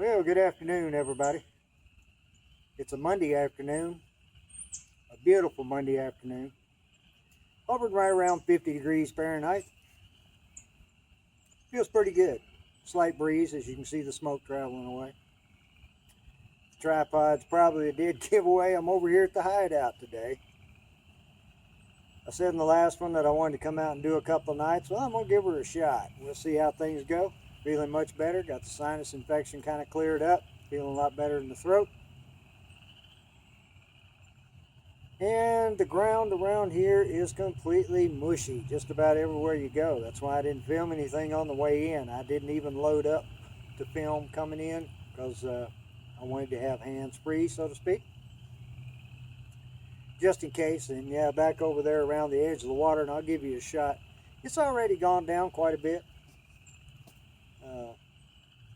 Well, good afternoon, everybody. It's a Monday afternoon, a beautiful Monday afternoon. Hovering right around 50 degrees Fahrenheit. Feels pretty good. Slight breeze, as you can see the smoke traveling away. The tripod's probably a dead giveaway. I'm over here at the hideout today. I said in the last one that I wanted to come out and do a couple of nights. Well, I'm going to give her a shot. We'll see how things go. Feeling much better. Got the sinus infection kind of cleared up. Feeling a lot better in the throat. And the ground around here is completely mushy just about everywhere you go. That's why I didn't film anything on the way in. I didn't even load up to film coming in because I wanted to have hands free, so to speak. Just in case. And yeah, back over there around the edge of the water, and I'll give you a shot. It's already gone down quite a bit.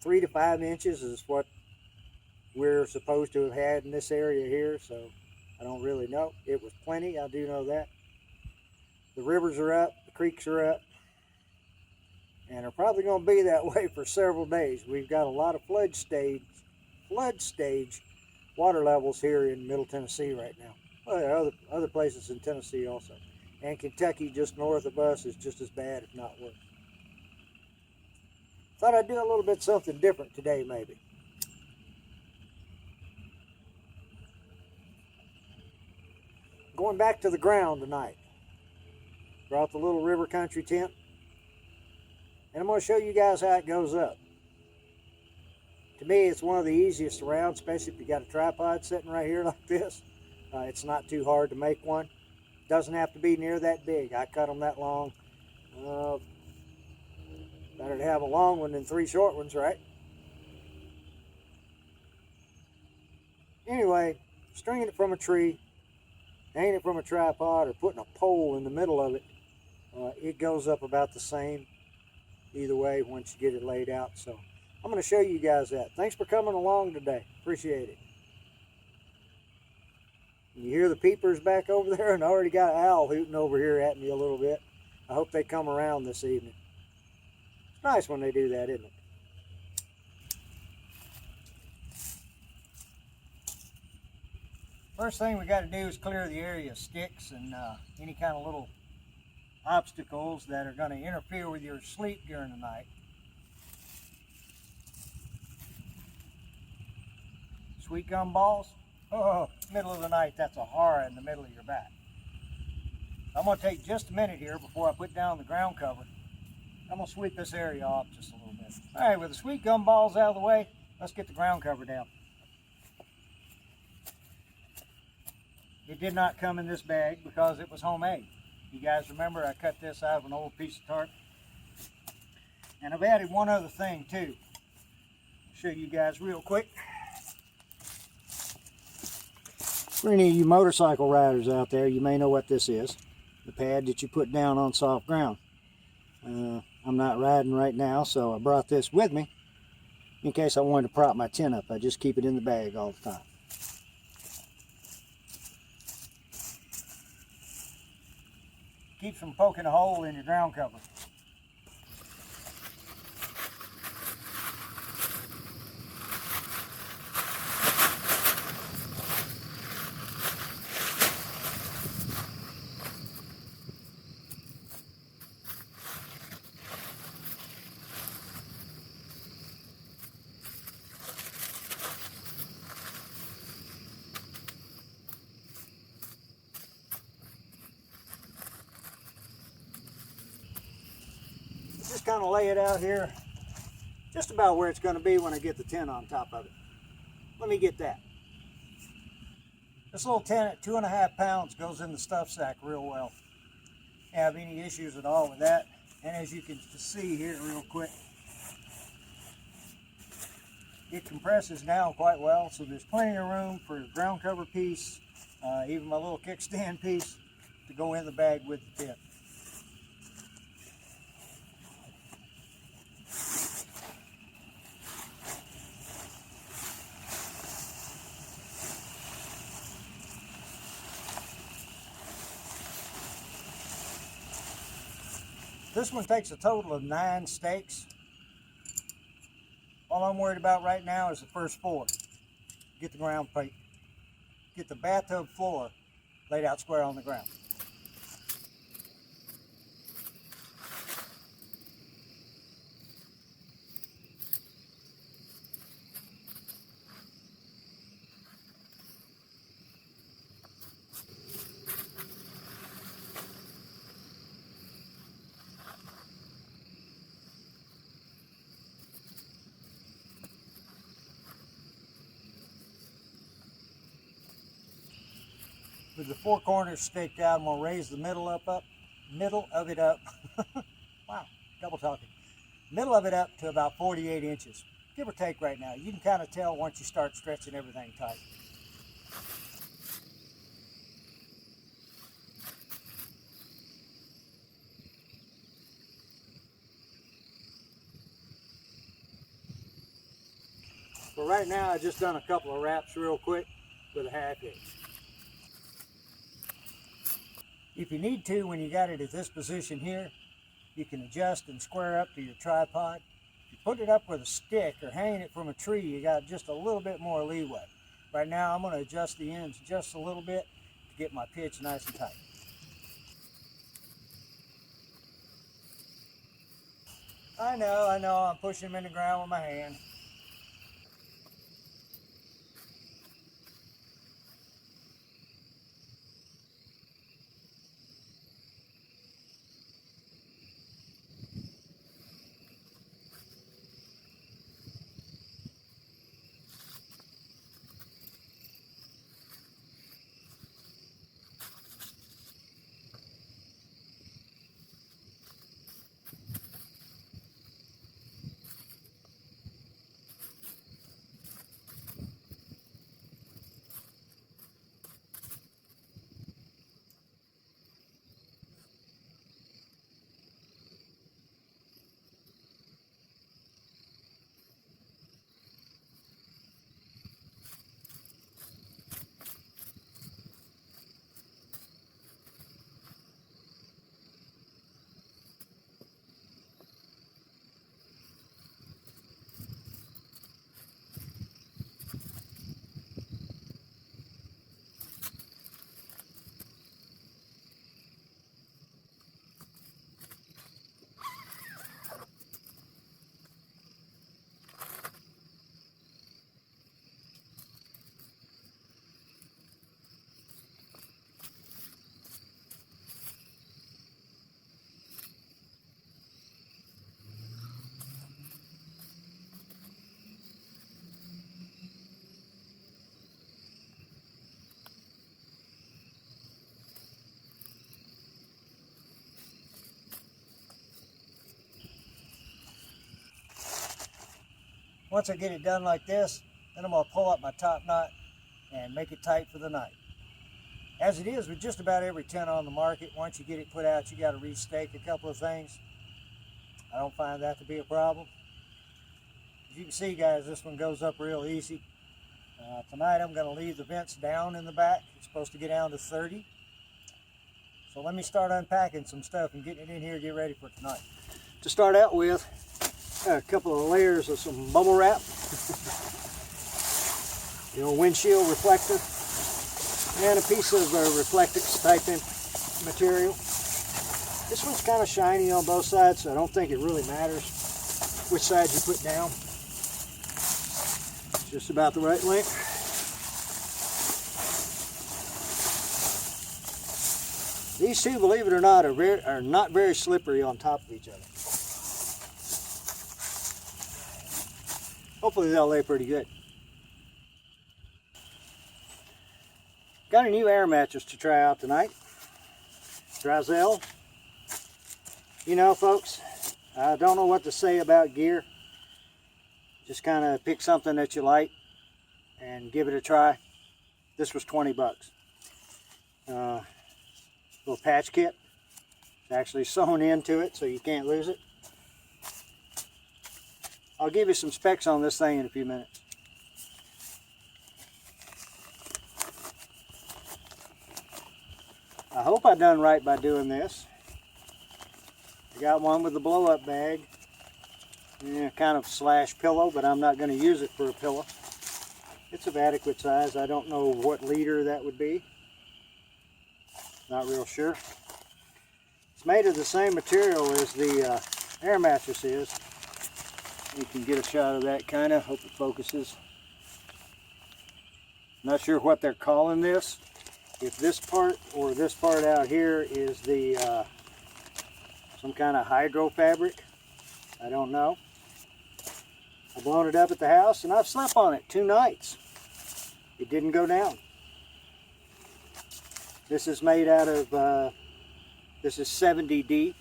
3 to 5 inches is what we're supposed to have had in this area here, so I don't really know. It was plenty, I do know that. The rivers are up, the creeks are up, and are probably going to be that way for several days. We've got a lot of flood stage water levels here in Middle Tennessee right now. Well, there are other places in Tennessee also. And Kentucky just north of us is just as bad, if not worse. Thought I'd do a little bit something different today, maybe. Going back to the ground tonight. Brought the little river country tent. And I'm going to show you guys how it goes up. To me, it's one of the easiest around, especially if you got a tripod sitting right here like this. It's not too hard to make one. Doesn't have to be near that big. I cut them that long. Better to have a long one than 3 short ones, right? Anyway, stringing it from a tree, hanging it from a tripod, or putting a pole in the middle of it, it goes up about the same either way once you get it laid out. So I'm going to show you guys that. Thanks for coming along today. Appreciate it. You hear the peepers back over there, and I already got an owl hooting over here at me a little bit. I hope they come around this evening. It's nice when they do that, isn't it? First thing we got to do is clear the area of sticks and any kind of little obstacles that are going to interfere with your sleep during the night. Sweet gum balls. Oh, middle of the night, that's a horror in the middle of your back. I'm going to take just a minute here before I put down the ground cover. I'm going to sweep this area off just a little bit. All right, with the sweet gum balls out of the way, let's get the ground cover down. It did not come in this bag because it was homemade. You guys remember I cut this out of an old piece of tarp. And I've added one other thing too. I'll show you guys real quick. For any of you motorcycle riders out there, you may know what this is. The pad that you put down on soft ground. I'm not riding right now, so I brought this with me in case I wanted to prop my tent up. I just keep it in the bag all the time. Keeps from poking a hole in your ground cover. Just kind of lay it out here just about where it's going to be when I get the tent on top of it. Let me get that. This little tent at 2.5 pounds goes in the stuff sack real well. Have any issues at all with that? And as you can see here real quick, it compresses down quite well, so there's plenty of room for the ground cover piece, even my little kickstand piece, to go in the bag with the tent. This one takes a total of 9 stakes. All I'm worried about right now is the first floor. Get the ground plate, get the bathtub floor laid out square on the ground. With the four corners staked out, I'm gonna raise the middle of it up. Wow, double talking. Middle of it up to about 48 inches, give or take right now. You can kind of tell once you start stretching everything tight. But right now, I just done a couple of wraps real quick with a 1/2 inch. If you need to, when you got it at this position here, you can adjust and square up to your tripod. If you put it up with a stick or hanging it from a tree, you got just a little bit more leeway. Right now, I'm going to adjust the ends just a little bit to get my pitch nice and tight. I know, I'm pushing them in the ground with my hand. Once I get it done like this, then I'm going to pull up my top knot and make it tight for the night. As it is with just about every tent on the market, once you get it put out, you got to restake a couple of things. I don't find that to be a problem. As you can see, guys, this one goes up real easy. Tonight I'm going to leave the vents down in the back. It's supposed to get down to 30. So let me start unpacking some stuff and getting it in here to get ready for tonight. To start out with, a couple of layers of some bubble wrap, the old windshield reflector, and a piece of Reflectix type material. This one's kind of shiny on both sides, so I don't think it really matters which side you put down. It's just about the right length. These two, believe it or not, are not very slippery on top of each other. Hopefully they'll lay pretty good. Got a new air mattress to try out tonight. craZZy. You know, folks, I don't know what to say about gear. Just kind of pick something that you like and give it a try. This was 20 bucks. Little patch kit. It's actually sewn into it so you can't lose it. I'll give you some specs on this thing in a few minutes. I hope I done right by doing this. I got one with the blow-up bag. Yeah, kind of slash pillow, but I'm not going to use it for a pillow. It's of adequate size. I don't know what liter that would be. Not real sure. It's made of the same material as the air mattress is. You can get a shot of that kind of. Hope it focuses. Not sure what they're calling this. If this part or this part out here is the some kind of hydro fabric, I don't know. I've blown it up at the house and I've slept on it 2 nights. It didn't go down. This is made out of, this is 70D.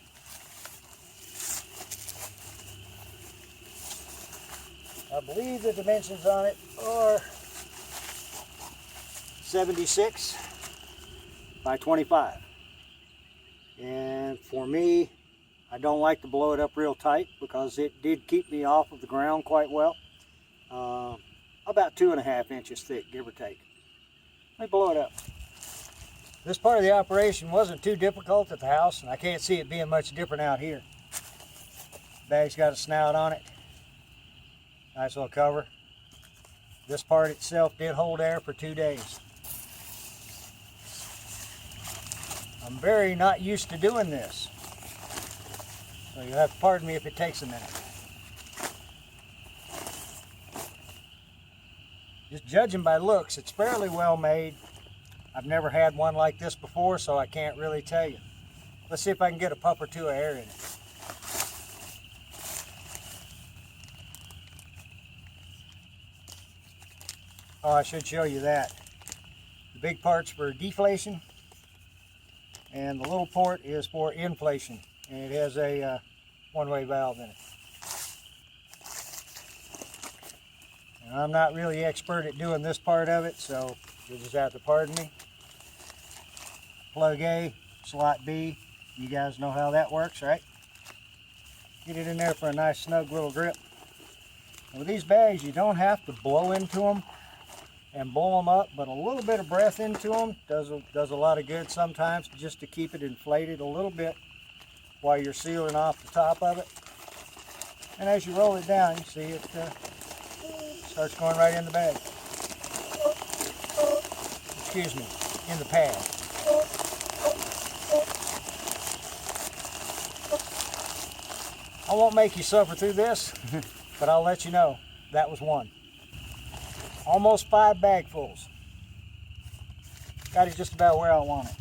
I believe the dimensions on it are 76 by 25. And for me, I don't like to blow it up real tight because it did keep me off of the ground quite well. About 2.5 inches thick, give or take. Let me blow it up. This part of the operation wasn't too difficult at the house, and I can't see it being much different out here. Bag's got a snout on it. Nice little cover. This part itself did hold air for 2 days. I'm very not used to doing this, so you'll have to pardon me if it takes a minute. Just judging by looks, it's fairly well made. I've never had one like this before, so I can't really tell you. Let's see if I can get a puff or two of air in it. Oh, I should show you that. The big part's for deflation, and the little port is for inflation, and it has a one-way valve in it. And I'm not really expert at doing this part of it, so you'll just have to pardon me. Plug A, slot B, you guys know how that works, right? Get it in there for a nice snug little grip. And with these bags, you don't have to blow into them and blow them up, but a little bit of breath into them does a lot of good sometimes, just to keep it inflated a little bit while you're sealing off the top of it. And as you roll it down, you see it starts going right in the bag. Excuse me, in the pad. I won't make you suffer through this, but I'll let you know that was one. Almost 5 bagfuls. Got it just about where I want it,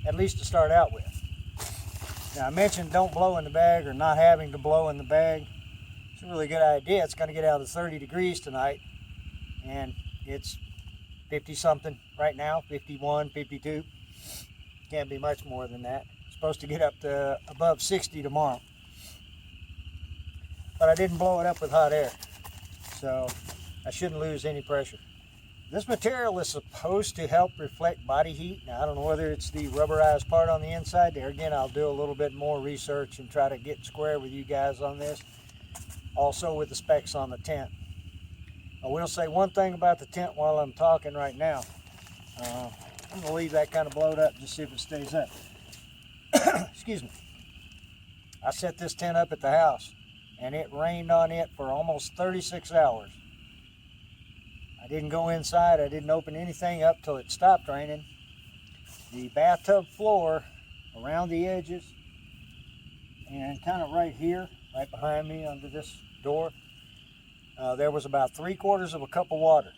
at least to start out with. Now I mentioned don't blow in the bag, or not having to blow in the bag. It's a really good idea. It's going to get out of 30 degrees tonight, and it's 50 something right now, 51, 52. Can't be much more than that. It's supposed to get up to above 60 tomorrow. But I didn't blow it up with hot air, so I shouldn't lose any pressure. This material is supposed to help reflect body heat. Now I don't know whether it's the rubberized part on the inside. There again, I'll do a little bit more research and try to get square with you guys on this. Also with the specs on the tent. I will say one thing about the tent while I'm talking right now. I'm going to leave that kind of blowed up, just see if it stays up. Excuse me. I set this tent up at the house, and it rained on it for almost 36 hours. I didn't go inside. I didn't open anything up till it stopped raining. The bathtub floor around the edges and kind of right here, right behind me under this door, there was about 3/4 of a cup of water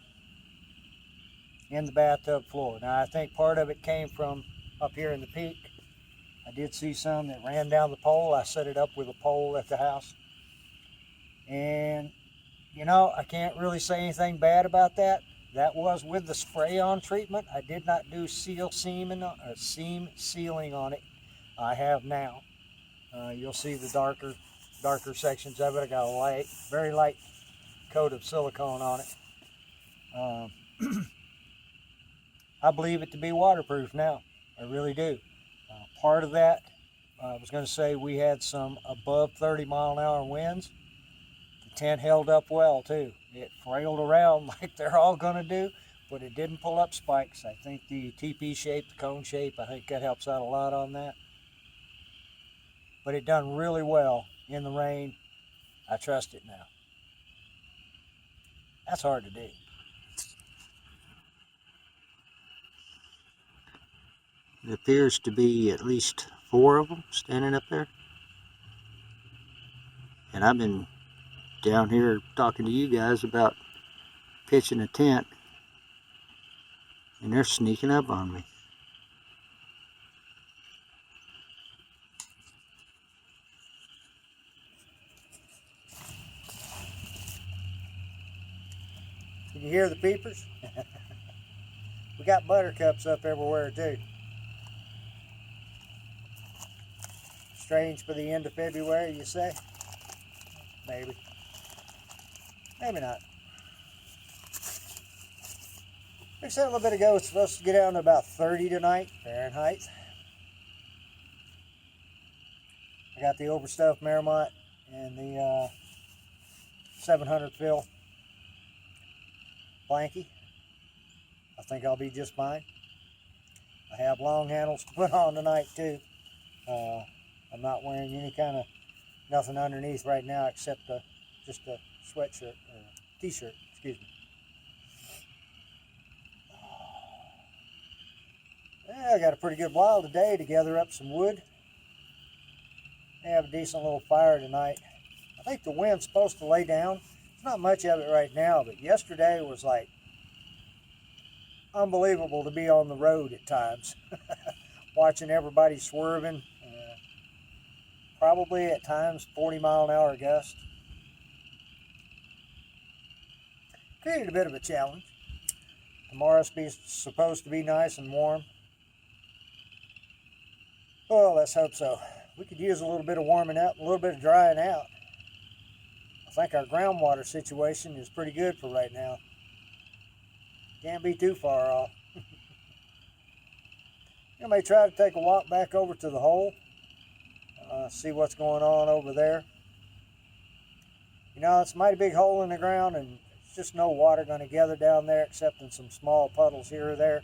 in the bathtub floor. Now I think part of it came from up here in the peak. I did see some that ran down the pole. I set it up with a pole at the house. And you know, I can't really say anything bad about that. That was with the spray-on treatment. I did not do seam sealing on it. I have now. You'll see the darker sections of it. I got a very light coat of silicone on it. I believe it to be waterproof now. I really do. Part of that, I was going to say we had some above 30-mile-an-hour winds. The tent held up well too. It frailed around like they're all going to do, but it didn't pull up spikes. I think the TP shape, the cone shape, I think that helps out a lot on that. But it done really well in the rain. I trust it now. That's hard to do. It appears to be at least 4 of them standing up there. And I've been down here talking to you guys about pitching a tent, and they're sneaking up on me. Can you hear the peepers? We got buttercups up everywhere too. Strange for the end of February, you say? Maybe. Maybe not. Like I said a little bit ago, it's supposed to get down to about 30 tonight, Fahrenheit. I got the overstuffed Marmot and the 700 fill blankie. I think I'll be just fine. I have long handles to put on tonight too. I'm not wearing any kind of nothing underneath right now except just a sweatshirt or t-shirt, excuse me. Yeah, I got a pretty good while today to gather up some wood. I have a decent little fire tonight. I think the wind's supposed to lay down. There's not much of it right now, but yesterday was like unbelievable to be on the road at times. Watching everybody swerving. Probably at times 40-mile-an-hour gusts. Created a bit of a challenge. Tomorrow's supposed to be nice and warm. Oh, let's hope so. We could use a little bit of warming up, a little bit of drying out. I think our groundwater situation is pretty good for right now. Can't be too far off. I may try to take a walk back over to the hole. See what's going on over there. You know, it's a mighty big hole in the ground, and it's just no water going to gather down there except in some small puddles here or there.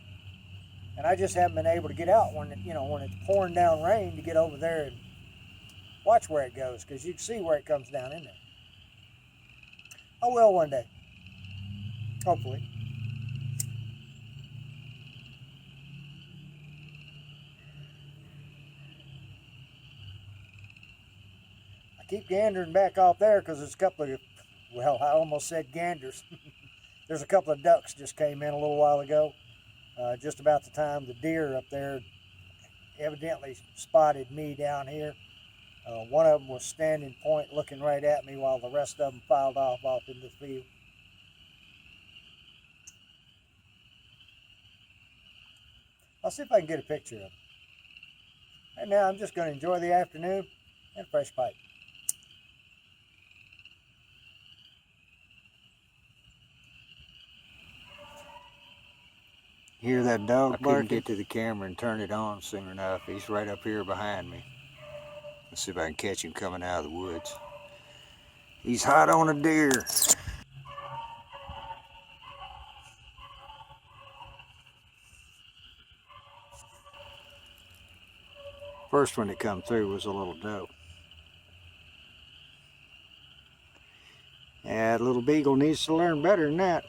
And I just haven't been able to get out when it's pouring down rain to get over there and watch where it goes, because you can see where it comes down in there. I will one day, hopefully. Keep gandering back off there because there's a couple of, well, I almost said ganders. There's a couple of ducks just came in a little while ago. Just about the time the deer up there evidently spotted me down here. One of them was standing point looking right at me while the rest of them filed off into the field. I'll see if I can get a picture of them. And now I'm just going to enjoy the afternoon and a fresh pipe. Hear that dog barking? I couldn't get to the camera and turn it on soon enough. He's right up here behind me. Let's see if I can catch him coming out of the woods. He's hot on a deer. First one that come through was a little doe. Yeah, that little beagle needs to learn better than that.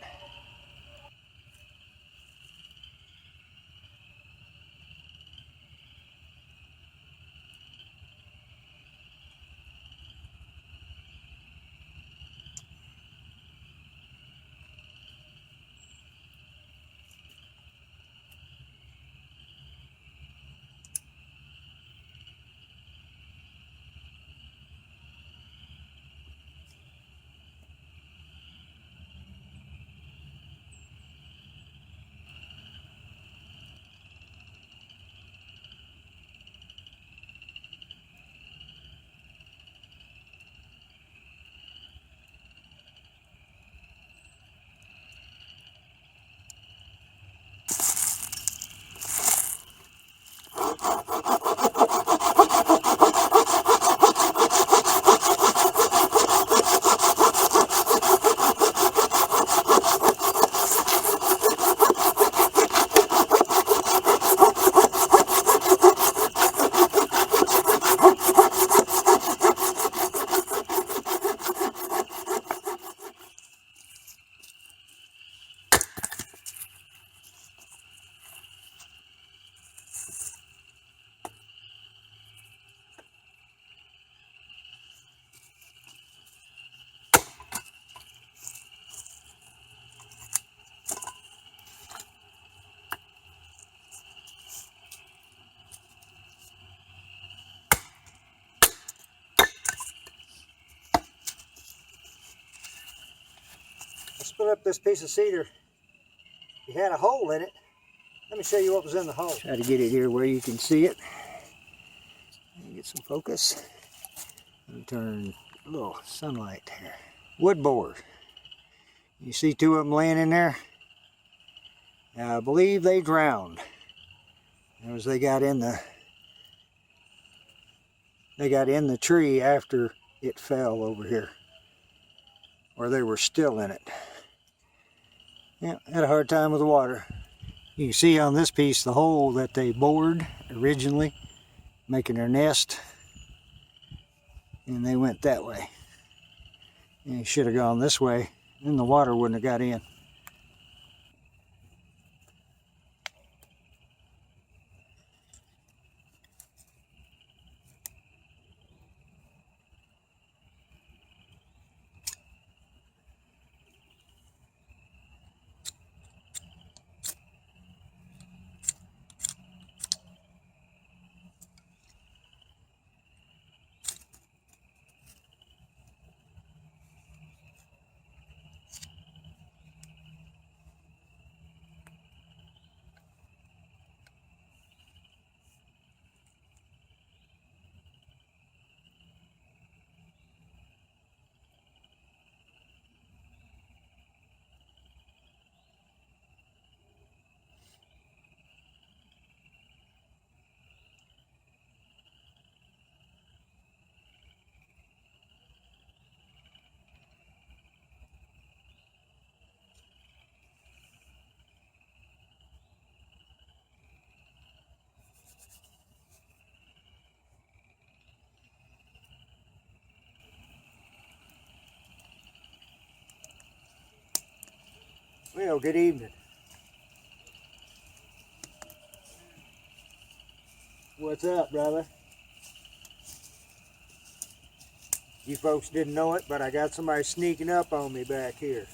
I split up this piece of cedar. It had a hole in it. Let me show you what was in the hole. Try to get it here where you can see it. Get some focus. And turn a little sunlight there. Wood board. You see two of them laying in there? Now, I believe they drowned. As they got in the tree after it fell over here. Or they were still in it. Yeah, had a hard time with the water. You can see on this piece the hole that they bored originally, making their nest. And they went that way. And they should have gone this way, then the water wouldn't have got in. Well, good evening. What's up, brother? You folks didn't know it, but I got somebody sneaking up on me back here.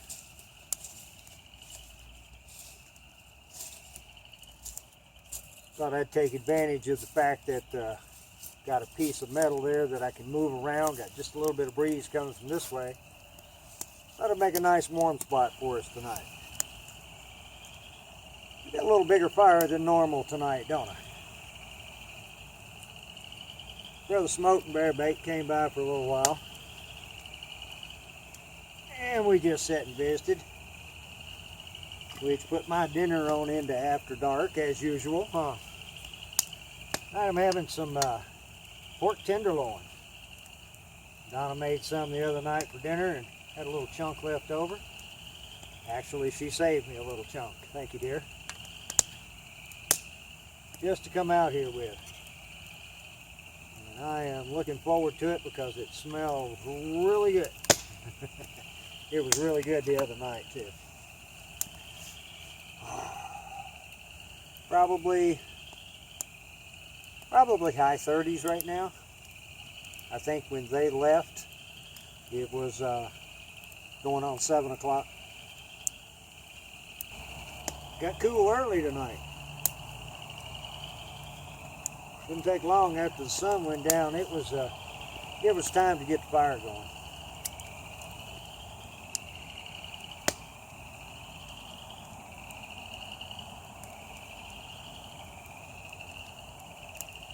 Thought I'd take advantage of the fact that got a piece of metal there that I can move around. Got just a little bit of breeze coming from this way. Thought I'd make a nice warm spot for us tonight. Got a little bigger fire than normal tonight, don't I? Brother Smoke and Bear Bait came by for a little while. And we just sat and visited. Which put my dinner on into after dark as usual. I'm having some pork tenderloin. Donna made some the other night for dinner and had a little chunk left over. Actually, she saved me a little chunk. Thank you, dear. Just to come out here with. And I am looking forward to it because it smells really good. It was really good the other night too. Probably high 30s right now. I think when they left, it was going on 7 o'clock. Got cool early tonight. Didn't take long after the sun went down. It was time to get the fire going.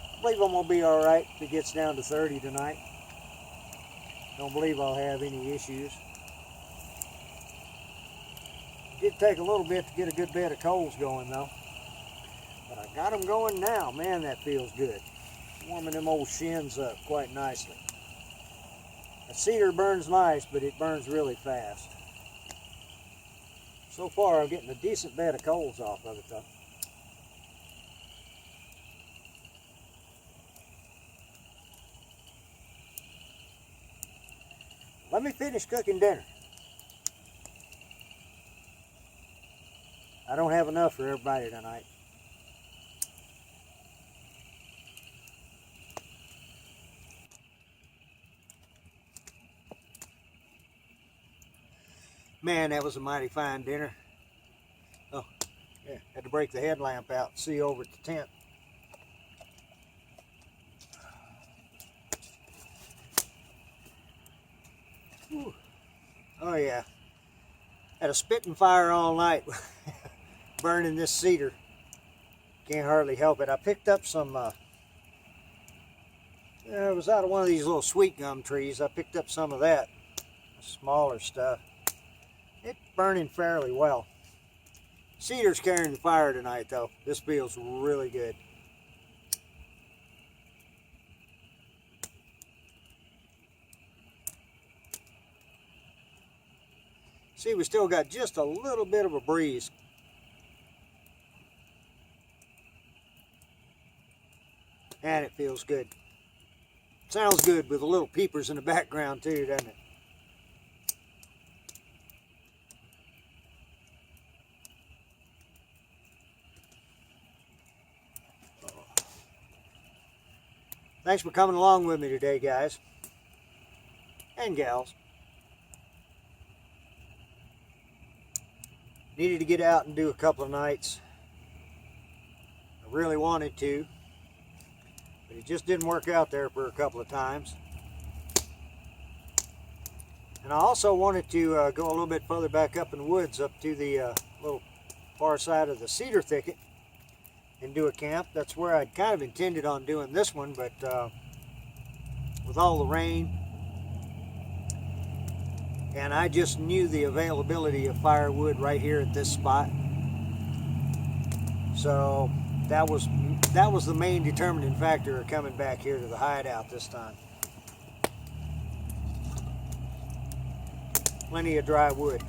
I believe I'm gonna be all right if it gets down to 30 tonight. Don't believe I'll have any issues. It did take a little bit to get a good bed of coals going though. But I got them going now. Man, that feels good. Warming them old shins up quite nicely. A cedar burns nice, but it burns really fast. So far, I'm getting a decent bed of coals off of it though. Let me finish cooking dinner. I don't have enough for everybody tonight. Man, that was a mighty fine dinner. Oh, yeah, had to break the headlamp out and see over at the tent. Whew. Oh yeah, Had a spitting fire all night burning this cedar. Can't hardly help it. I picked up some, it was out of one of these little sweet gum trees. I picked up some of that, smaller stuff. It's burning fairly well. Cedar's carrying the fire tonight though. This feels really good. See, we still got just a little bit of a breeze. And it feels good. Sounds good with the little peepers in the background too, doesn't it? Thanks for coming along with me today, guys and gals. Needed to get out and do a couple of nights. I really wanted to, but it just didn't work out there for a couple of times. And I also wanted to go a little bit further back up in the woods, up to the little far side of the cedar thicket, and do a camp. That's where I'd kind of intended on doing this one, but with all the rain, and I just knew the availability of firewood right here at this spot. So that was the main determining factor of coming back here to the hideout this time. Plenty of dry wood.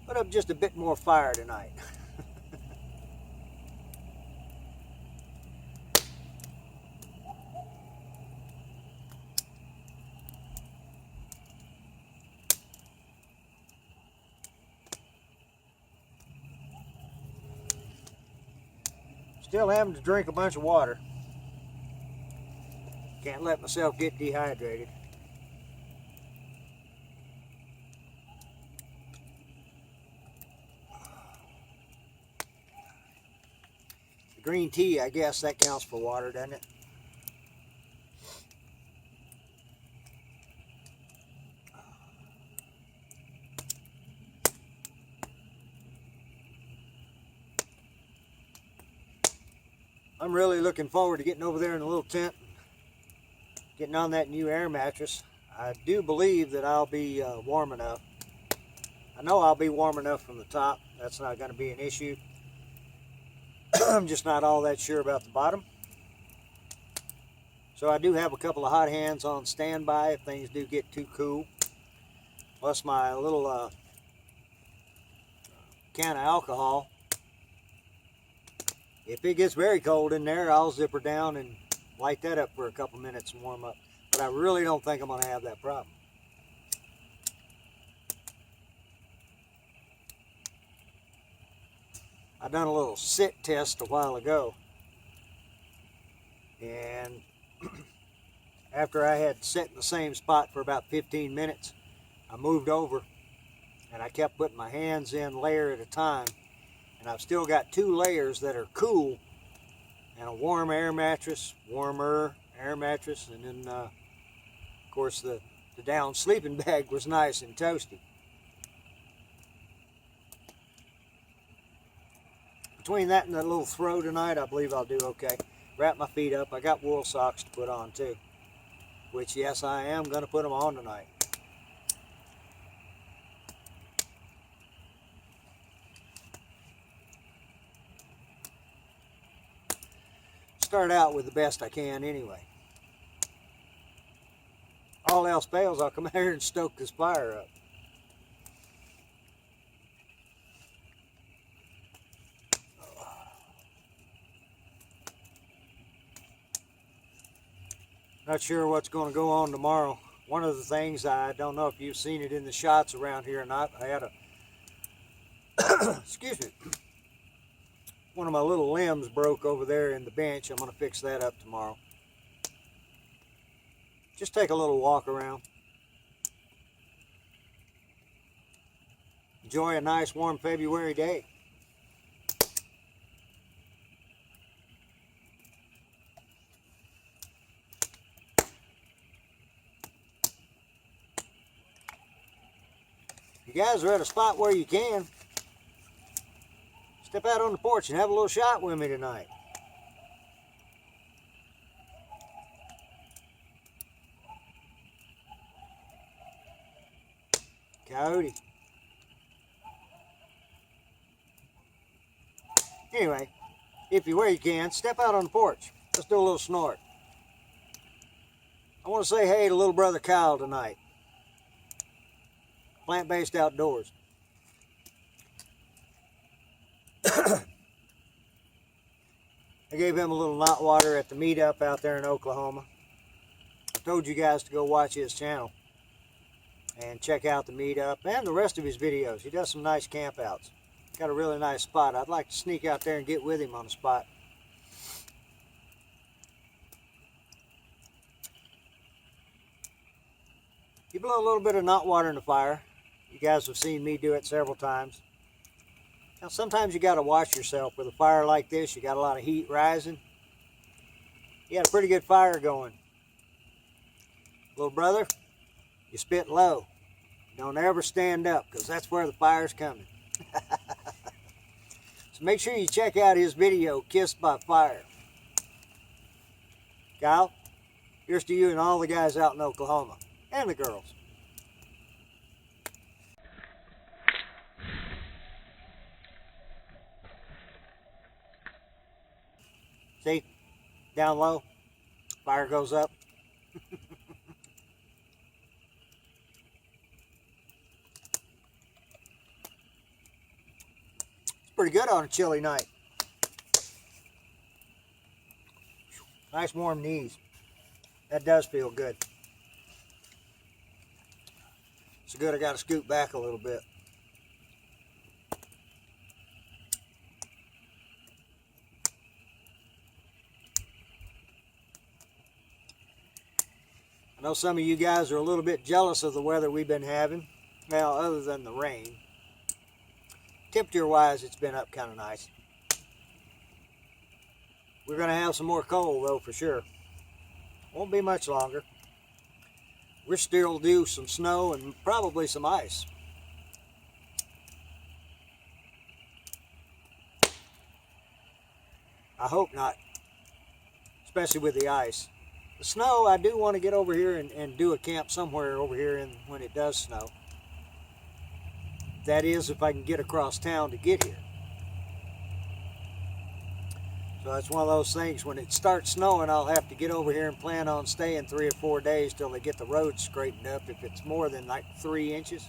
Put up just a bit more fire tonight. Still having to drink a bunch of water. Can't let myself get dehydrated. The green tea, I guess that counts for water, doesn't it? I'm really looking forward to getting over there in the little tent, getting on that new air mattress. I do believe that I'll be warm enough. I know I'll be warm enough from the top. That's not going to be an issue. I'm just not all that sure about the bottom. So I do have a couple of hot hands on standby if things do get too cool. Plus my little can of alcohol. If it gets very cold in there, I'll zip her down and light that up for a couple minutes and warm up. But I really don't think I'm going to have that problem. I done a little sit test a while ago. And after I had sat in the same spot for about 15 minutes, I moved over and I kept putting my hands in layer at a time. And I've still got 2 layers that are cool and a warm air mattress, warmer air mattress, and then of course the down sleeping bag was nice and toasty. Between that and that little throw tonight, I believe I'll do okay. Wrap my feet up. I got wool socks to put on too, which yes, I am going to put them on tonight. Start out with the best I can anyway. All else fails, I'll come out here and stoke this fire up. Not sure what's going to go on tomorrow. One of the things, I don't know if you've seen it in the shots around here or not, I had a excuse me, one of my little limbs broke over there in the bench. I'm going to fix that up tomorrow. Just take a little walk around. Enjoy a nice warm February day. guys are at a spot where you can, step out on the porch and have a little shot with me tonight. Coyote. Anyway, if you're where you can, step out on the porch. Let's do a little snort. I want to say hey to little brother Kyle tonight. Plant-based outdoors. I gave him a little knot water at the meetup out there in Oklahoma. I told you guys to go watch his channel and check out the meetup and the rest of his videos. He does some nice campouts. Got a really nice spot. I'd like to sneak out there and get with him on the spot. You blow a little bit of knot water in the fire. You guys have seen me do it several times. Now sometimes you got to watch yourself with a fire like this. You got a lot of heat rising. You got a pretty good fire going. Little brother, you spit low. Don't ever stand up because that's where the fire's coming. So make sure you check out his video, Kissed by Fire. Kyle, here's to you and all the guys out in Oklahoma. And the girls. See? Down low. Fire goes up. It's pretty good on a chilly night. Nice warm knees. That does feel good. So good I got to scoot back a little bit. I know some of you guys are a little bit jealous of the weather we've been having. Well, other than the rain. Temperature wise, it's been up kind of nice. We're going to have some more cold though for sure. Won't be much longer. We're still due some snow and probably some ice. I hope not, especially with the ice. The snow, I do want to get over here and do a camp somewhere over here when it does snow. That is, if I can get across town to get here. So that's one of those things, when it starts snowing, I'll have to get over here and plan on staying 3 or 4 days till they get the roads straightened up if it's more than like 3 inches.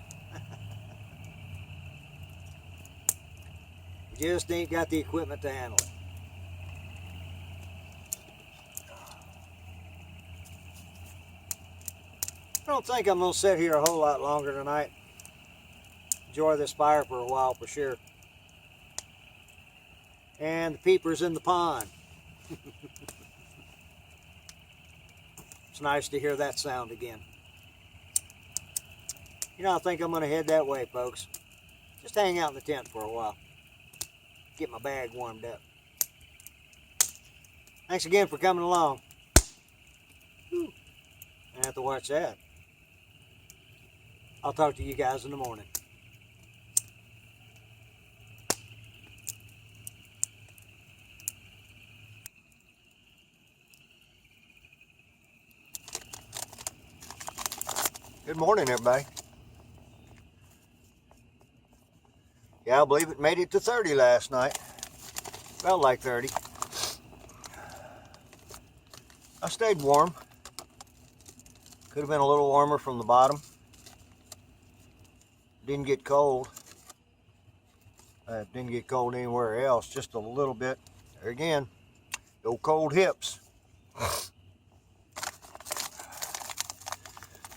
You just ain't got the equipment to handle it. I don't think I'm going to sit here a whole lot longer tonight. Enjoy this fire for a while for sure. And the peepers in the pond. It's nice to hear that sound again. You know, I think I'm going to head that way, folks. Just hang out in the tent for a while. Get my bag warmed up. Thanks again for coming along. Whew. I have to watch that. I'll talk to you guys in the morning. Good morning, everybody. Yeah, I believe it made it to 30 last night. Felt like 30. I stayed warm. Could have been a little warmer from the bottom. Didn't get cold. Didn't get cold anywhere else, just a little bit. There again, the old cold hips.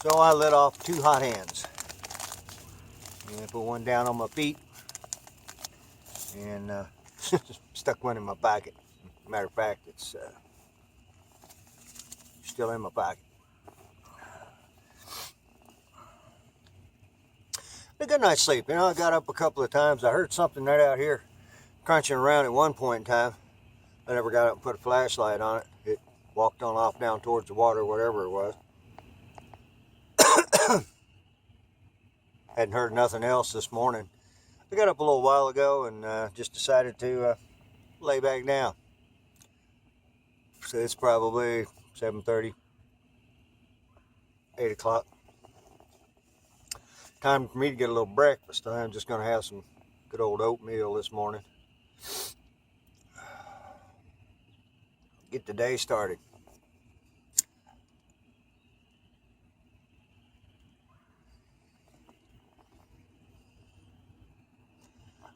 So I let off 2 hot hands. And I put one down on my feet and stuck one in my pocket. Matter of fact, it's still in my pocket. A good night's sleep. You know, I got up a couple of times. I heard something right out here crunching around at one point in time. I never got up and put a flashlight on it. It walked on off down towards the water, whatever it was. Hadn't heard nothing else this morning. I got up a little while ago and just decided to lay back down. So it's probably 7:30, 8 o'clock. Time for me to get a little breakfast. I'm just going to have some good old oatmeal this morning. Get the day started.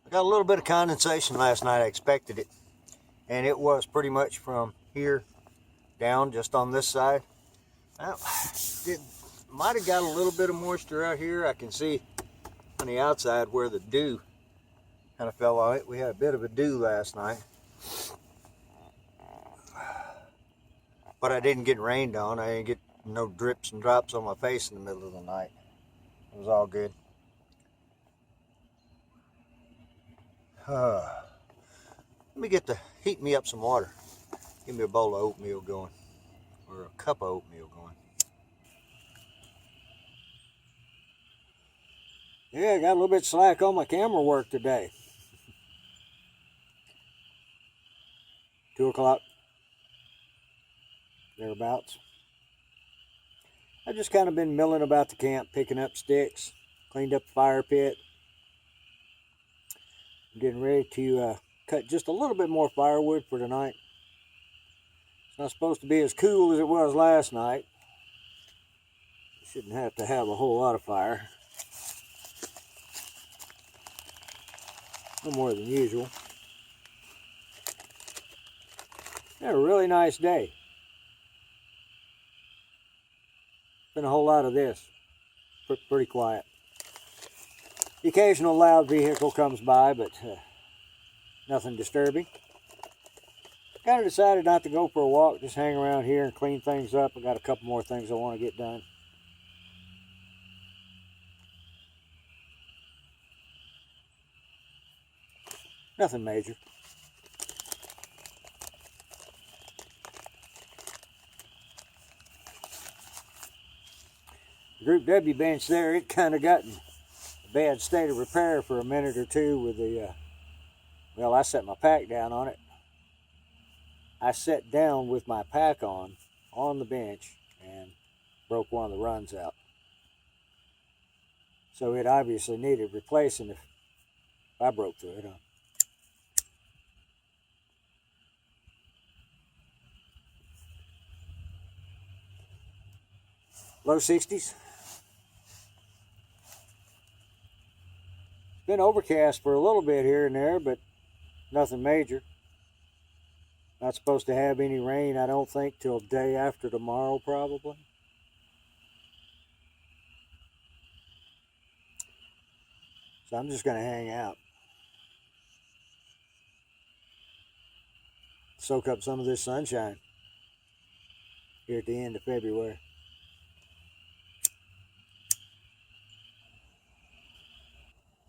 I got a little bit of condensation last night. I expected it. And it was pretty much from here down, just on this side. It might have got a little bit of moisture out here. I can see on the outside where the dew kind of fell on it. We had a bit of a dew last night. But I didn't get rained on. I didn't get no drips and drops on my face in the middle of the night. It was all good. Let me heat me up some water. Give me a bowl of oatmeal going, or a cup of oatmeal going. Yeah, I got a little bit slack on my camera work today. 2 o'clock, thereabouts. I've just kind of been milling about the camp, picking up sticks, cleaned up the fire pit. I'm getting ready to cut just a little bit more firewood for tonight. It's not supposed to be as cool as it was last night. Shouldn't have to have a whole lot of fire. No more than usual. Had a really nice day. Been a whole lot of this. Pretty quiet. The occasional loud vehicle comes by, but nothing disturbing. Kind of decided not to go for a walk, just hang around here and clean things up. I got a couple more things I want to get done. Nothing major. The Group W bench there, it kind of got in a bad state of repair for a minute or two with the, well, I set my pack down on it. I sat down with my pack on the bench and broke one of the runs out. So it obviously needed replacing if I broke through it. Low 60s. Been overcast for a little bit here and there, but nothing major. Not supposed to have any rain, I don't think, till day after tomorrow, probably. So I'm just going to hang out. Soak up some of this sunshine here at the end of February.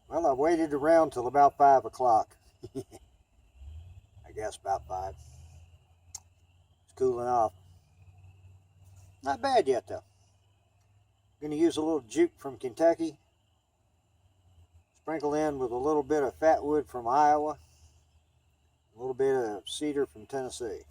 Well, I waited around till about 5 o'clock. I guess about 5. It's cooling off. Not bad yet, though. Going to use a little juke from Kentucky. Sprinkle in with a little bit of fatwood from Iowa. A little bit of cedar from Tennessee.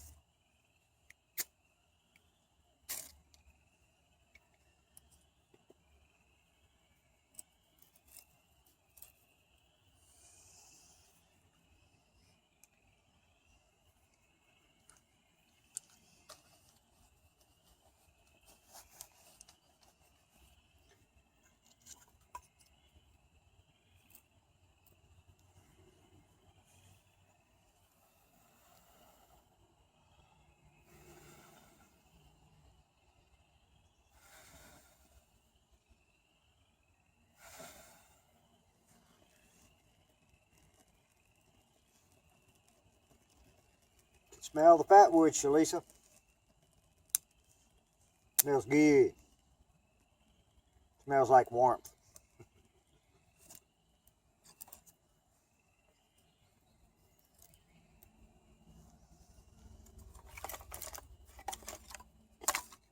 Smell the fatwood, Shalisa. Smells good. Smells like warmth. I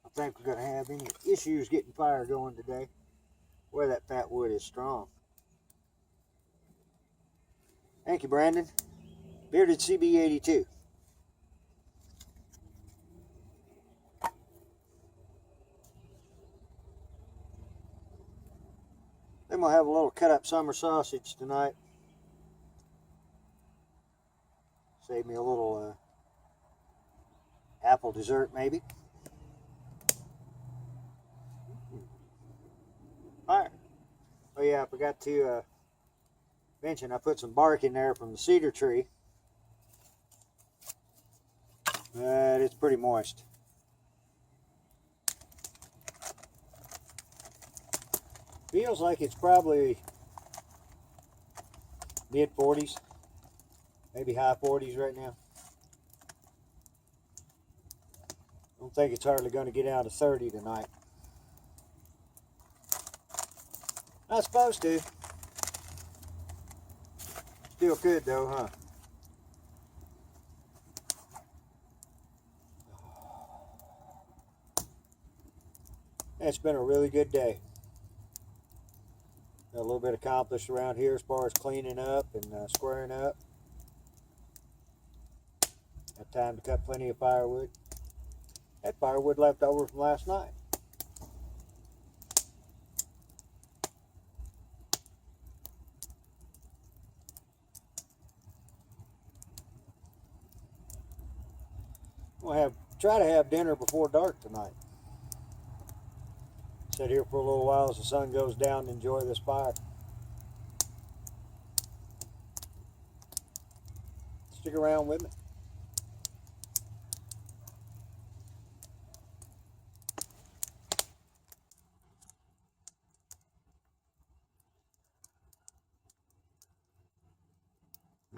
don't think we're going to have any issues getting fire going today. Boy, that fat wood is strong. Thank you, Brandon. Bearded CB82. Then we'll have a little cut up summer sausage tonight. Save me a little apple dessert maybe. Alright. Oh yeah, I forgot to mention I put some bark in there from the cedar tree. It's pretty moist. Feels like it's probably mid 40s, maybe high 40s right now. Don't think it's hardly going to get down to 30 tonight. Not supposed to. Still good though, huh? It's been a really good day. Got a little bit accomplished around here as far as cleaning up and squaring up. Had time to cut plenty of firewood. Had firewood left over from last night. We'll try to have dinner before dark tonight. Sit here for a little while as the sun goes down and enjoy this fire. Stick around with me.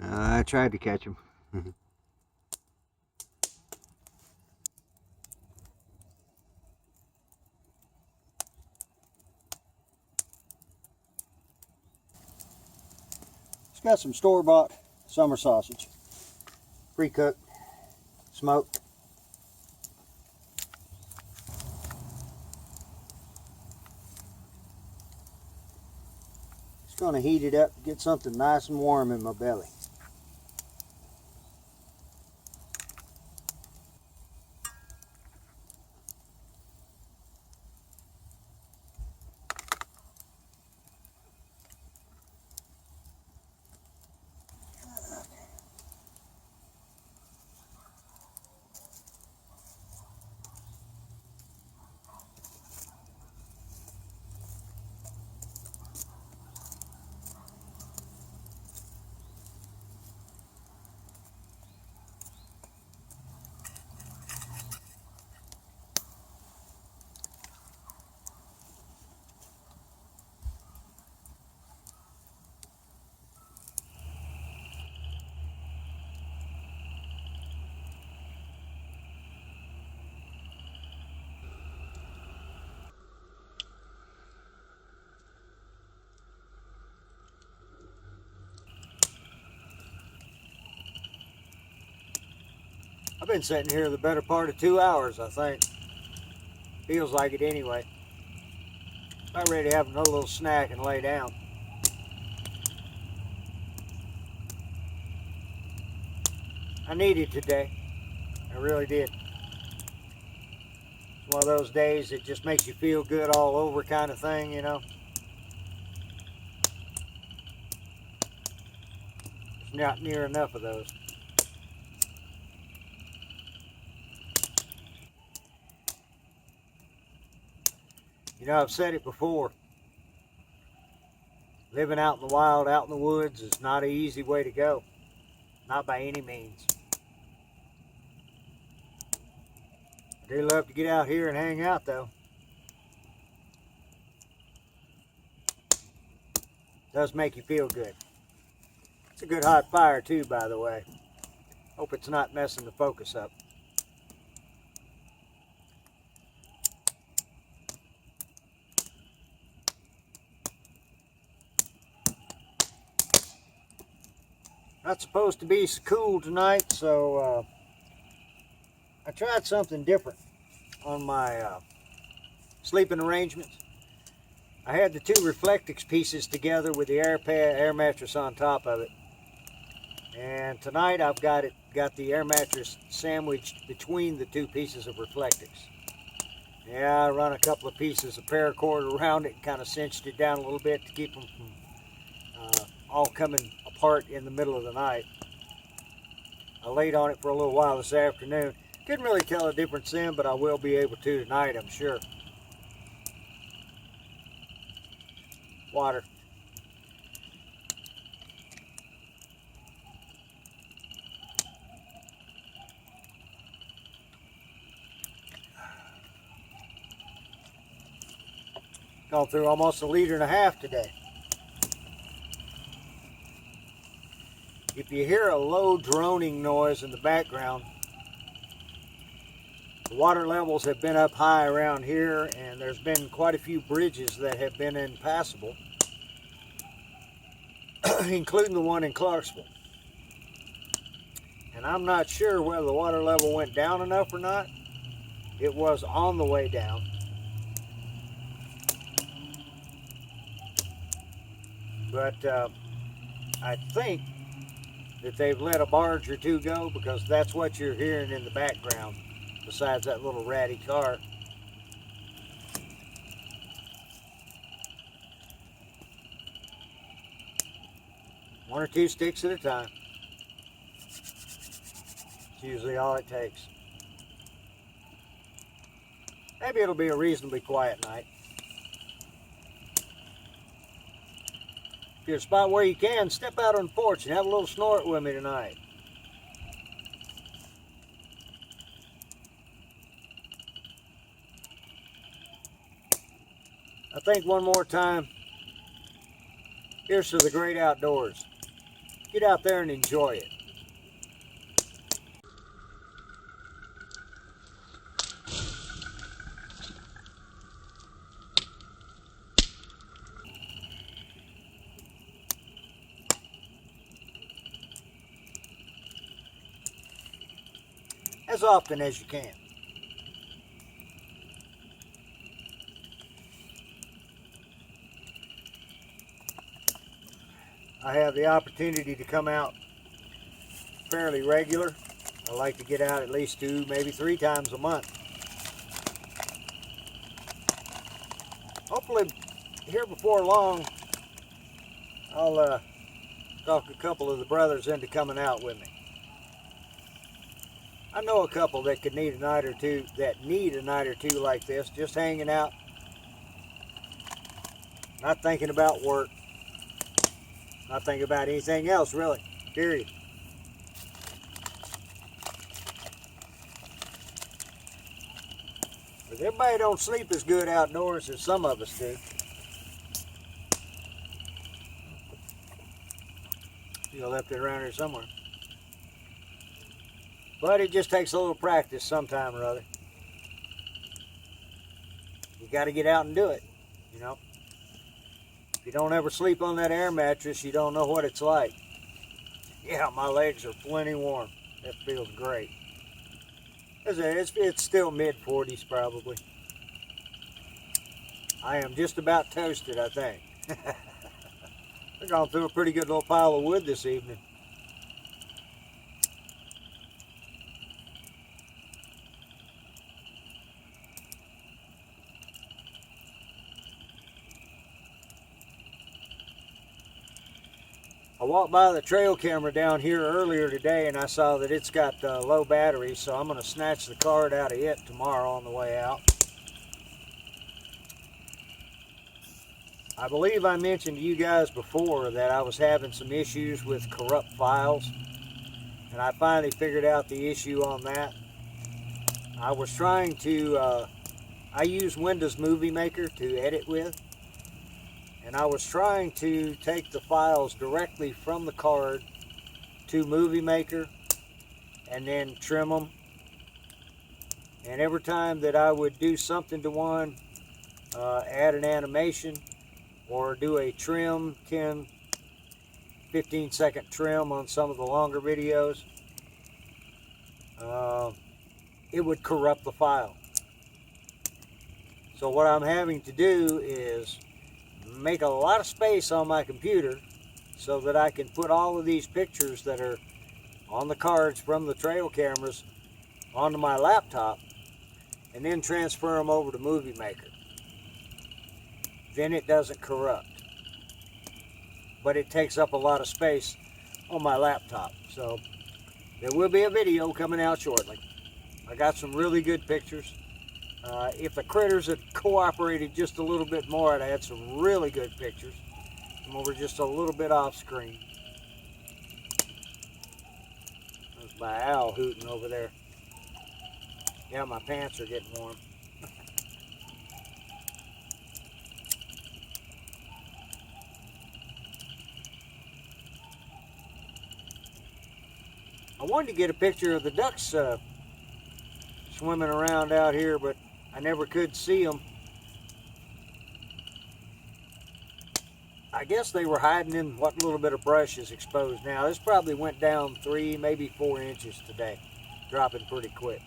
I tried to catch him. It's got some store-bought summer sausage. Pre-cooked, smoked. Just going to heat it up to get something nice and warm in my belly. I've been sitting here the better part of 2 hours, I think. Feels like it anyway. I'm ready to have another little snack and lay down. I needed today. I really did. It's one of those days that just makes you feel good all over kind of thing, you know. There's not near enough of those. You know, I've said it before. Living out in the wild, out in the woods is not an easy way to go. Not by any means. I do love to get out here and hang out though. It does make you feel good. It's a good hot fire too, by the way. Hope it's not messing the focus up. Not supposed to be so cool tonight, so I tried something different on my sleeping arrangements. I had the two Reflectix pieces together with the air mattress on top of it. And tonight I've got the air mattress sandwiched between the two pieces of Reflectix. Yeah, I run a couple of pieces of paracord around it and kind of cinched it down a little bit to keep them from all coming apart in the middle of the night. I laid on it for a little while this afternoon. Couldn't really tell a difference then, but I will be able to tonight, I'm sure. Water. Gone through almost 1.5 liters today. If you hear a low droning noise in the background, the water levels have been up high around here, and there's been quite a few bridges that have been impassable, including the one in Clarksville. And I'm not sure whether the water level went down enough or not. It was on the way down. But I think that they've let a barge or two go, because that's what you're hearing in the background, besides that little ratty car. One or two sticks at a time. It's usually all it takes. Maybe it'll be a reasonably quiet night. If you're a spot where you can, step out on the porch and have a little snort with me tonight. I think one more time, here's to the great outdoors. Get out there and enjoy it. As often as you can. I have the opportunity to come out fairly regular. I like to get out at least 2, maybe 3 times a month. Hopefully here before long I'll talk a couple of the brothers into coming out with me. I know a couple that could need a night or two, like this, just hanging out, not thinking about work, not thinking about anything else really, period. But everybody don't sleep as good outdoors as some of us do. You left it around here somewhere. But it just takes a little practice sometime or other. You got to get out and do it, you know. If you don't ever sleep on that air mattress, you don't know what it's like. Yeah, my legs are plenty warm. That feels great. It's still mid-40s probably. I am just about toasted, I think. I've gone through a pretty good little pile of wood this evening. I walked by the trail camera down here earlier today and I saw that it's got low battery, so I'm going to snatch the card out of it tomorrow on the way out. I believe I mentioned to you guys before that I was having some issues with corrupt files, and I finally figured out the issue on that. I was trying to, I use Windows Movie Maker to edit with, and I was trying to take the files directly from the card to Movie Maker and then trim them. And every time that I would do something to one, add an animation or do a trim, 10, 15 second trim on some of the longer videos, it would corrupt the file. So what I'm having to do is make a lot of space on my computer so that I can put all of these pictures that are on the cards from the trail cameras onto my laptop and then transfer them over to Movie Maker. Then it doesn't corrupt, but it takes up a lot of space on my laptop. So there will be a video coming out shortly. I got some really good pictures. If the critters had cooperated just a little bit more, I'd had some really good pictures. I'm over just a little bit off screen. There's my owl hooting over there. Yeah, my pants are getting warm. I wanted to get a picture of the ducks swimming around out here, but I never could see them. I guess they were hiding in what little bit of brush is exposed now. This probably went down 3, maybe 4 inches today, dropping pretty quick.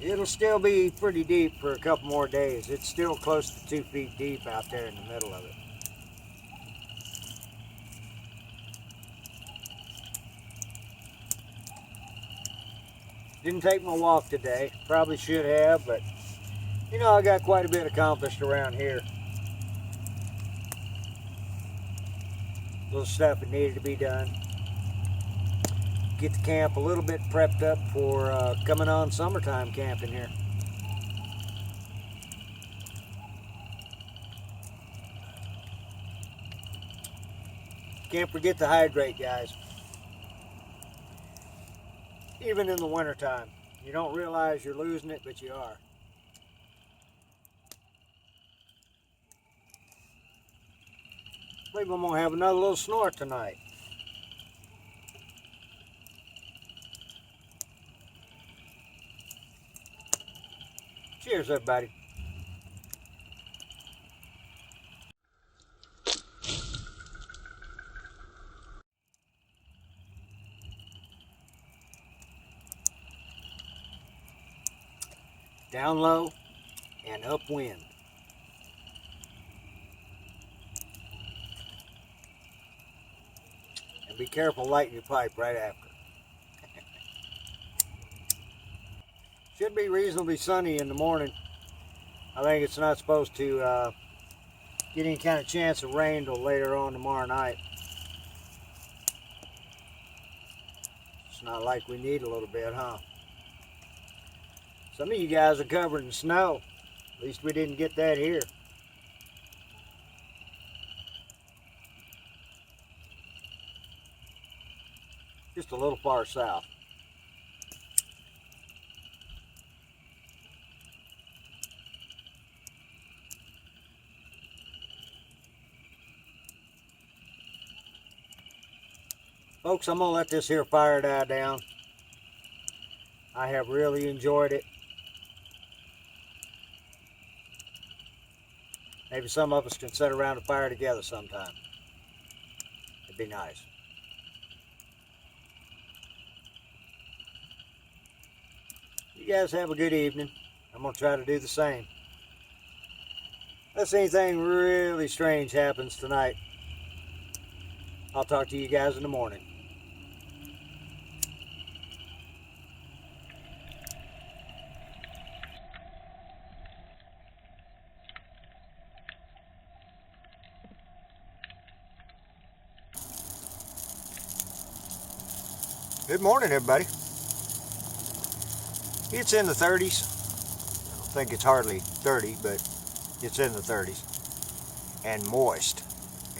It'll still be pretty deep for a couple more days. It's still close to 2 feet deep out there in the middle of it. Didn't take my walk today. Probably should have, but you know, I got quite a bit accomplished around here. Little stuff that needed to be done. Get the camp a little bit prepped up for coming on summertime camping here. Can't forget to hydrate, guys. Even in the wintertime. You don't realize you're losing it, but you are. I believe I'm gonna have another little snort tonight. Cheers, everybody. Down low and upwind. And be careful lighting your pipe right after. Should be reasonably sunny in the morning. I think it's not supposed to get any kind of chance of rain till later on tomorrow night. It's not like we need a little bit, huh? Some of you guys are covered in snow. At least we didn't get that here. Just a little far south. Folks, I'm going to let this here fire die down. I have really enjoyed it. Maybe some of us can sit around a fire together sometime. It'd be nice. You guys have a good evening. I'm going to try to do the same. Unless anything really strange happens tonight, I'll talk to you guys in the morning. Good morning, everybody. It's in the 30s. I don't think it's hardly 30, but it's in the 30s. And moist.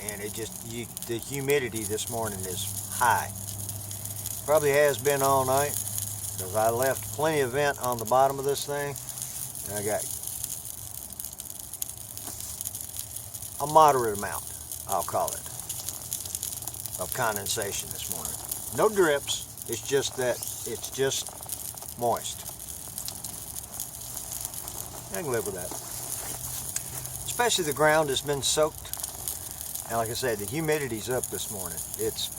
And it just, the humidity this morning is high. Probably has been all night, because I left plenty of vent on the bottom of this thing. And I got a moderate amount, I'll call it, of condensation this morning. No drips. It's just that it's just moist. I can live with that. Especially the ground has been soaked. And like I said, the humidity's up this morning. It's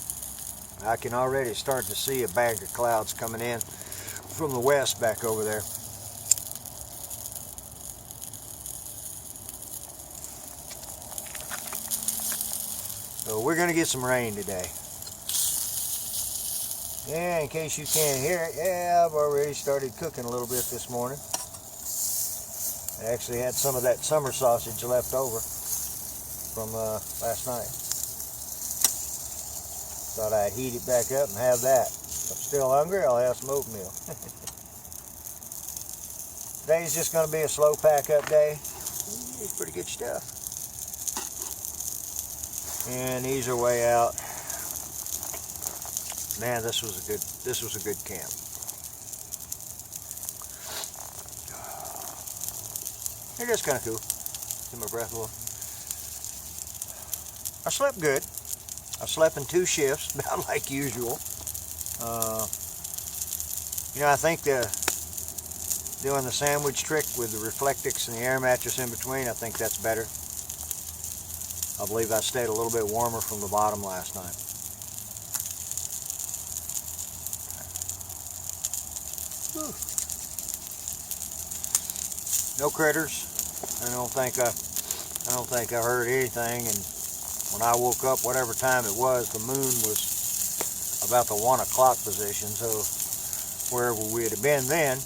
I can already start to see a bank of clouds coming in from the west back over there. So we're going to get some rain today. Yeah, in case you can't hear it, yeah, I've already started cooking a little bit this morning. I actually had some of that summer sausage left over from last night. Thought I'd heat it back up and have that. If I'm still hungry, I'll have some oatmeal. Today's just going to be a slow pack up day. It's pretty good stuff. And these are way out. Man, this was a good camp. They're just kind of cool. Get my breath a little. I slept good. I slept in 2 shifts, about like usual. You know, I think doing the sandwich trick with the Reflectix and the air mattress in between, I think that's better. I believe I stayed a little bit warmer from the bottom last night. Whew. No critters. I don't think I heard anything. And when I woke up, whatever time it was, the moon was about the 1 o'clock position. So wherever we had been then,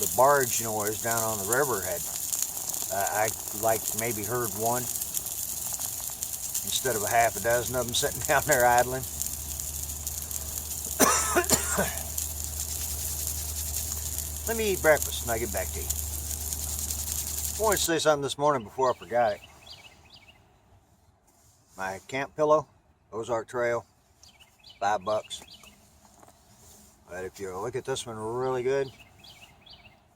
the barge noise down on the river had. I like maybe heard one instead of a half a dozen of them sitting down there idling. Let me eat breakfast and I get back to you. I wanted to say something this morning before I forgot it. My camp pillow, Ozark Trail, $5. But if you look at this one really good,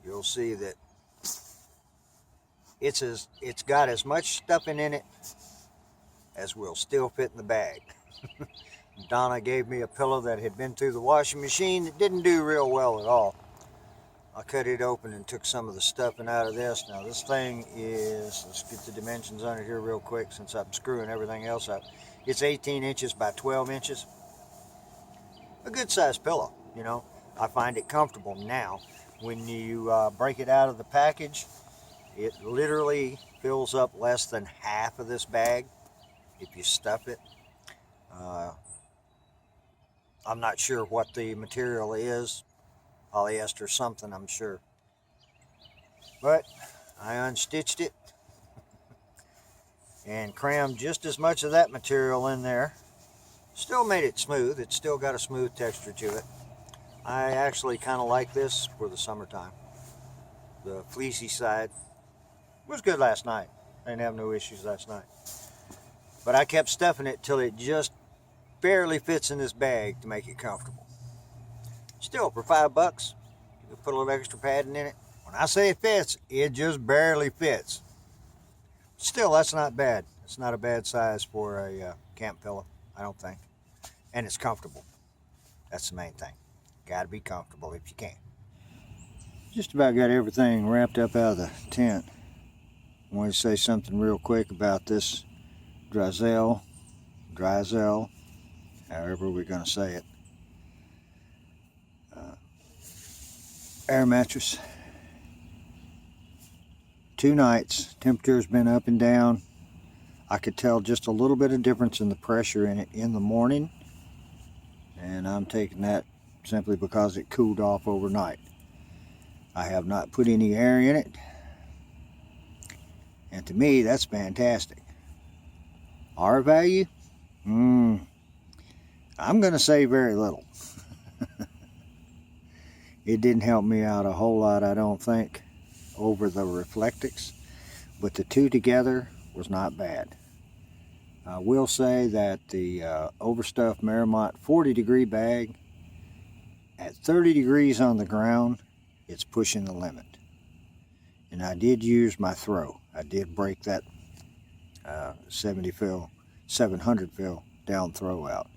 you'll see that it's got as much stuffing in it as will still fit in the bag. Donna gave me a pillow that had been through the washing machine. It didn't do real well at all. I cut it open and took some of the stuffing out of this. Now this thing is, let's get the dimensions on it here real quick since I'm screwing everything else up. It's 18 inches by 12 inches. A good sized pillow, you know. I find it comfortable now. When you break it out of the package, it literally fills up less than half of this bag if you stuff it. I'm not sure what the material is. Polyester something, I'm sure. But I unstitched it and crammed just as much of that material in there. Still made it smooth. It's still got a smooth texture to it. I actually kind of like this for the summertime. The fleecy side was good last night. I didn't have no issues last night. But I kept stuffing it till it just barely fits in this bag to make it comfortable. Still, for $5, you can put a little extra padding in it. When I say it fits, it just barely fits. Still, that's not bad. It's not a bad size for a camp pillow, I don't think. And it's comfortable. That's the main thing. Got to be comfortable if you can. Just about got everything wrapped up out of the tent. I want to say something real quick about this craZZy, however we're going to say it. Air mattress. 2 nights. Temperature's been up and down. I could tell just a little bit of difference in the pressure in it in the morning. And I'm taking that simply because it cooled off overnight. I have not put any air in it. And to me, that's fantastic. R value? I'm going to say very little. It didn't help me out a whole lot, I don't think, over the Reflectix. But the 2 together was not bad. I will say that the overstuffed Merrimont 40-degree bag, at 30 degrees on the ground, it's pushing the limit. And I did use my throw. I did break that 700 fill down throw out.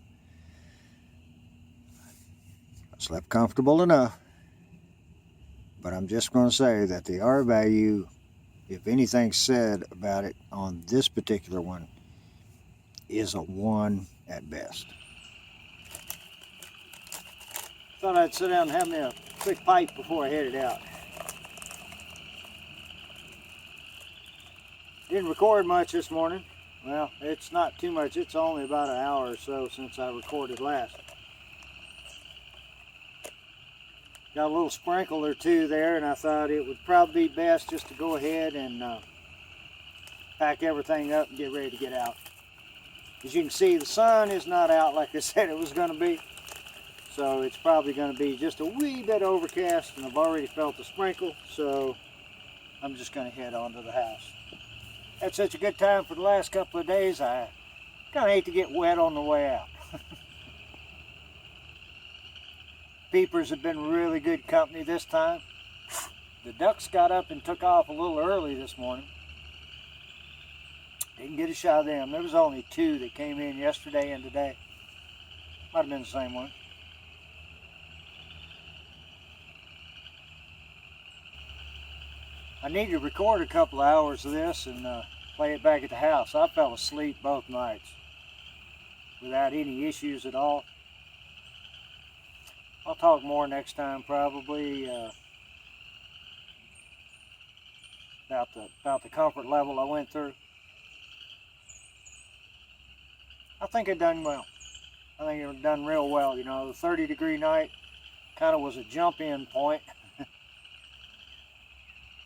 I slept comfortable enough. But I'm just going to say that the R value, if anything's said about it on this particular one, is a 1 at best. Thought I'd sit down and have me a quick pipe before I headed out. Didn't record much this morning. Well, it's not too much. It's only about an hour or so since I recorded last. Got a little sprinkle or two there, and I thought it would probably be best just to go ahead and pack everything up and get ready to get out. As you can see, the sun is not out like I said it was going to be. So it's probably going to be just a wee bit overcast, and I've already felt the sprinkle, so I'm just going to head on to the house. Had such a good time for the last couple of days, I kind of hate to get wet on the way out. Peepers have been really good company this time. The ducks got up and took off a little early this morning. Didn't get a shot of them. There was only 2 that came in yesterday and today. Might have been the same one. I need to record a couple of hours of this and play it back at the house. I fell asleep both nights without any issues at all. I'll talk more next time probably about the comfort level I went through. I think I've done well. I think I've done real well. You know, the 30-degree night kind of was a jump-in point.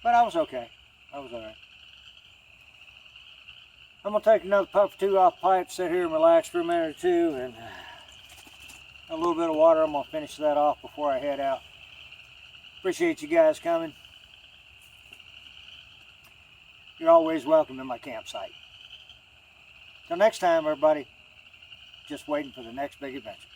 But I was okay. I was all right. I'm going to take another puff or 2 off pipe, sit here and relax for a minute or 2, and a little bit of water. I'm going to finish that off before I head out. Appreciate you guys coming. You're always welcome in my campsite. Till next time, everybody, just waiting for the next big adventure.